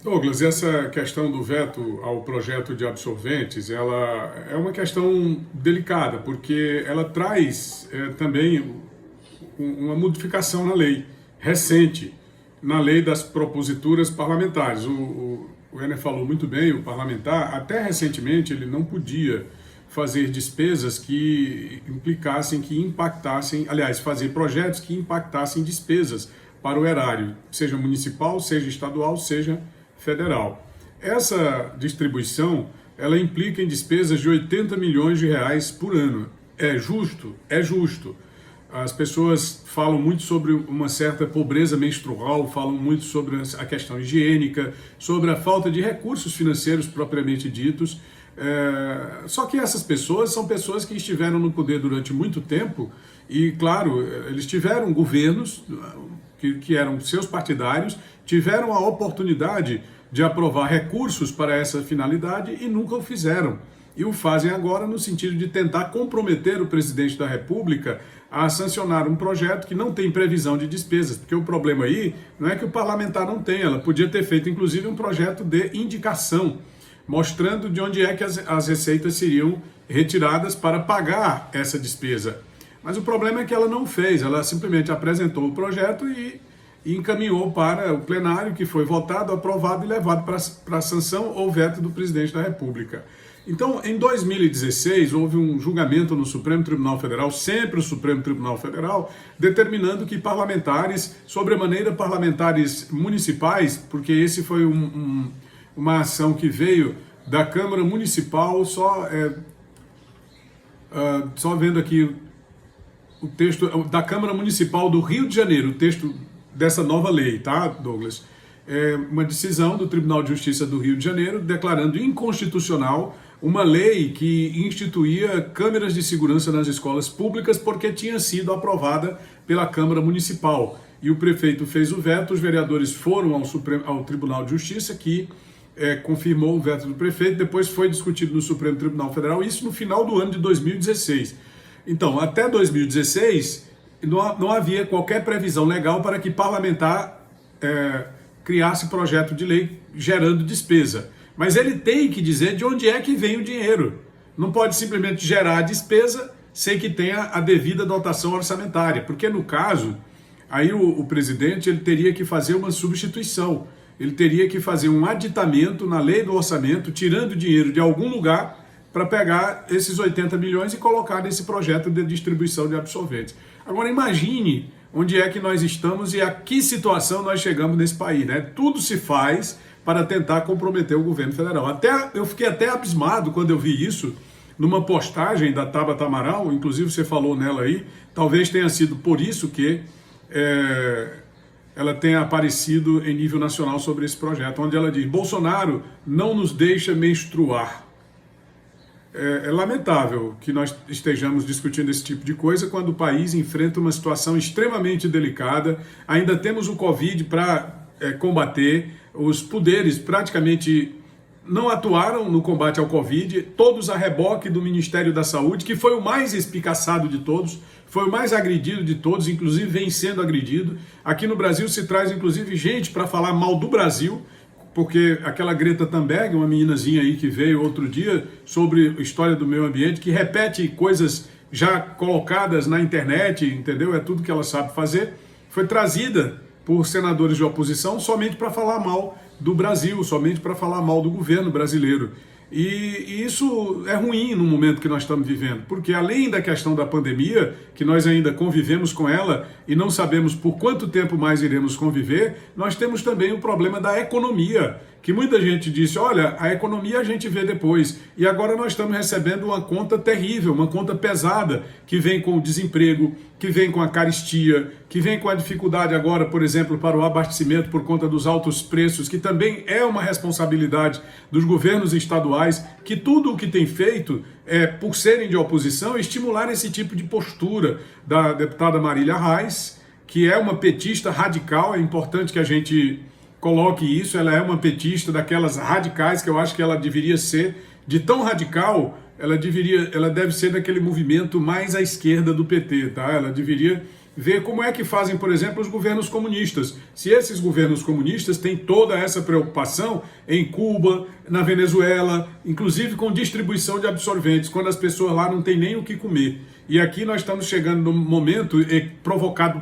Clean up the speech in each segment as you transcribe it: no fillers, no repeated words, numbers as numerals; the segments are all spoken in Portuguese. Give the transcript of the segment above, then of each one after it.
Douglas, essa questão do veto ao projeto de absorventes, ela é uma questão delicada, porque ela traz também uma modificação na lei recente, na lei das proposituras parlamentares. O Ener falou muito bem, o parlamentar, até recentemente ele não podia fazer despesas que implicassem, que impactassem, aliás, fazer projetos que impactassem despesas para o erário, seja municipal, seja estadual, seja federal. Essa distribuição, ela implica em despesas de 80 milhões de reais por ano. É justo? É justo. As pessoas falam muito sobre uma certa pobreza menstrual, falam muito sobre a questão higiênica, sobre a falta de recursos financeiros propriamente ditos. Só que essas pessoas são pessoas que estiveram no poder durante muito tempo e, claro, eles tiveram governos que eram seus partidários, tiveram a oportunidade de aprovar recursos para essa finalidade e nunca o fizeram. E o fazem agora no sentido de tentar comprometer o presidente da República a sancionar um projeto que não tem previsão de despesas, porque o problema aí não é que o parlamentar não tem, ela podia ter feito inclusive um projeto de indicação, mostrando de onde é que as receitas seriam retiradas para pagar essa despesa. Mas o problema é que ela não fez, ela simplesmente apresentou o projeto e encaminhou para o plenário, que foi votado, aprovado e levado para a sanção ou veto do presidente da República. Então, em 2016, houve um julgamento no Supremo Tribunal Federal, sempre o Supremo Tribunal Federal, determinando que parlamentares, sobremaneira parlamentares municipais, porque esse foi uma ação que veio da Câmara Municipal, só vendo aqui o texto da Câmara Municipal do Rio de Janeiro, o texto dessa nova lei, tá, Douglas? É uma decisão do Tribunal de Justiça do Rio de Janeiro declarando inconstitucional uma lei que instituía câmeras de segurança nas escolas públicas porque tinha sido aprovada pela Câmara Municipal. E o prefeito fez o veto, os vereadores foram ao Tribunal de Justiça, que confirmou o veto do prefeito, depois foi discutido no Supremo Tribunal Federal, isso no final do ano de 2016. Então, até 2016, não havia qualquer previsão legal para que parlamentar criasse projeto de lei gerando despesa. Mas ele tem que dizer de onde é que vem o dinheiro. Não pode simplesmente gerar a despesa sem que tenha a devida dotação orçamentária, porque no caso, aí o presidente ele teria que fazer uma substituição, ele teria que fazer um aditamento na lei do orçamento, tirando dinheiro de algum lugar para pegar esses 80 milhões e colocar nesse projeto de distribuição de absorventes. Agora imagine onde é que nós estamos e a que situação nós chegamos nesse país, né? Tudo se faz para tentar comprometer o governo federal. Eu fiquei até abismado quando eu vi isso numa postagem da Tabata Amaral, inclusive você falou nela aí, talvez tenha sido por isso que ela tenha aparecido em nível nacional sobre esse projeto, onde ela diz: Bolsonaro não nos deixa menstruar. É lamentável que nós estejamos discutindo esse tipo de coisa quando o país enfrenta uma situação extremamente delicada. Ainda temos o Covid para combater, os poderes praticamente não atuaram no combate ao Covid, todos a reboque do Ministério da Saúde, que foi o mais espicaçado de todos, foi o mais agredido de todos, inclusive vem sendo agredido. Aqui no Brasil se traz inclusive gente para falar mal do Brasil, porque aquela Greta Thunberg, uma meninazinha aí que veio outro dia sobre a história do meio ambiente, que repete coisas já colocadas na internet, entendeu? É tudo que ela sabe fazer, foi trazida por senadores de oposição somente para falar mal do Brasil, somente para falar mal do governo brasileiro. E isso é ruim no momento que nós estamos vivendo, porque além da questão da pandemia, que nós ainda convivemos com ela e não sabemos por quanto tempo mais iremos conviver, nós temos também o problema da economia, que muita gente disse: olha, a economia a gente vê depois, e agora nós estamos recebendo uma conta terrível, uma conta pesada, que vem com o desemprego, que vem com a carestia, que vem com a dificuldade agora, por exemplo, para o abastecimento por conta dos altos preços, que também é uma responsabilidade dos governos estaduais, que tudo o que tem feito, por serem de oposição, é estimular esse tipo de postura da deputada Marília Reis, que é uma petista radical. É importante que a gente coloque isso. Ela é uma petista daquelas radicais que eu acho que ela deveria ser, de tão radical, ela deve ser daquele movimento mais à esquerda do PT, tá? Ela deveria ver como é que fazem, por exemplo, os governos comunistas. Se esses governos comunistas têm toda essa preocupação em Cuba, na Venezuela, inclusive com distribuição de absorventes, quando as pessoas lá não têm nem o que comer. E aqui nós estamos chegando num momento provocado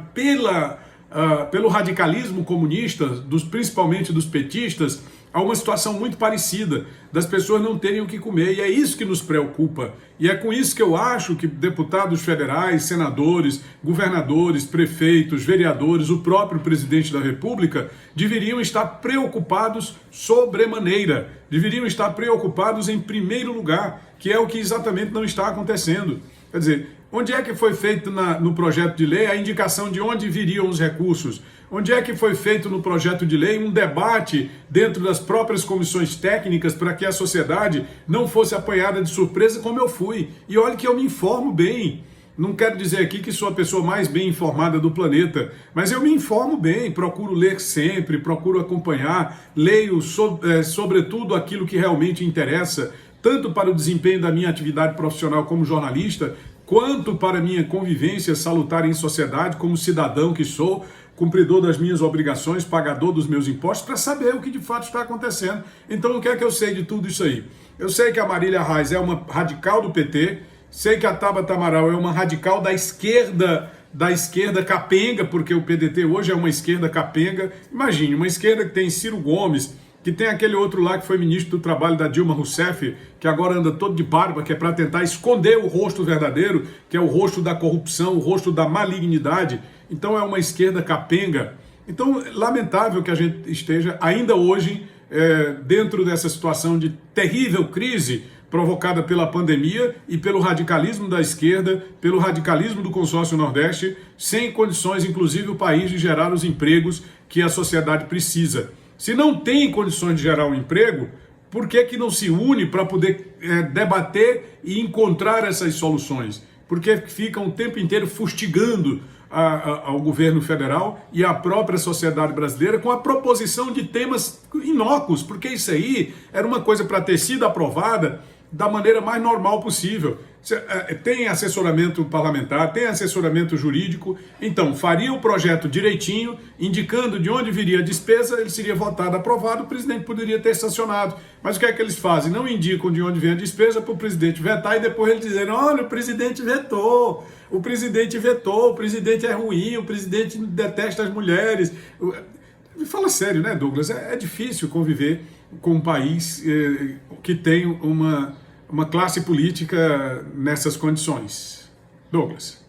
pelo radicalismo comunista, principalmente dos petistas, a uma situação muito parecida, das pessoas não terem o que comer, e é isso que nos preocupa. E é com isso que eu acho que deputados federais, senadores, governadores, prefeitos, vereadores, o próprio presidente da República deveriam estar preocupados sobremaneira, deveriam estar preocupados em primeiro lugar, que é o que exatamente não está acontecendo. Quer dizer, onde é que foi feito no projeto de lei a indicação de onde viriam os recursos? Onde é que foi feito no projeto de lei um debate dentro das próprias comissões técnicas para que a sociedade não fosse apanhada de surpresa como eu fui? E olha que eu me informo bem. Não quero dizer aqui que sou a pessoa mais bem informada do planeta, mas eu me informo bem, procuro ler sempre, procuro acompanhar, leio sobretudo aquilo que realmente interessa, tanto para o desempenho da minha atividade profissional como jornalista, quanto para a minha convivência salutar em sociedade como cidadão que sou, cumpridor das minhas obrigações, pagador dos meus impostos, para saber o que de fato está acontecendo. Então o que é que eu sei de tudo isso aí? Eu sei que a Marília Reis é uma radical do PT, sei que a Tabata Amaral é uma radical da esquerda capenga, porque o PDT hoje é uma esquerda capenga. Imagine, uma esquerda que tem Ciro Gomes, que tem aquele outro lá que foi ministro do trabalho da Dilma Rousseff, que agora anda todo de barba, que é para tentar esconder o rosto verdadeiro, que é o rosto da corrupção, o rosto da malignidade. Então é uma esquerda capenga. Então, lamentável que a gente esteja ainda hoje dentro dessa situação de terrível crise provocada pela pandemia e pelo radicalismo da esquerda, pelo radicalismo do consórcio Nordeste, sem condições, inclusive, o país de gerar os empregos que a sociedade precisa. Se não tem condições de gerar um emprego, por que não se une para poder debater e encontrar essas soluções? Porque ficam o tempo inteiro fustigando ao governo federal e à própria sociedade brasileira com a proposição de temas inócuos, porque isso aí era uma coisa para ter sido aprovada da maneira mais normal possível. Tem assessoramento parlamentar, tem assessoramento jurídico, então faria o projeto direitinho, indicando de onde viria a despesa, ele seria votado, aprovado, o presidente poderia ter sancionado. Mas o que é que eles fazem? Não indicam de onde vem a despesa para o presidente vetar e depois ele dizer, olha, o presidente vetou, o presidente é ruim, o presidente detesta as mulheres. Fala sério, né, Douglas? É difícil conviver com um país que tem uma classe política nessas condições. Douglas.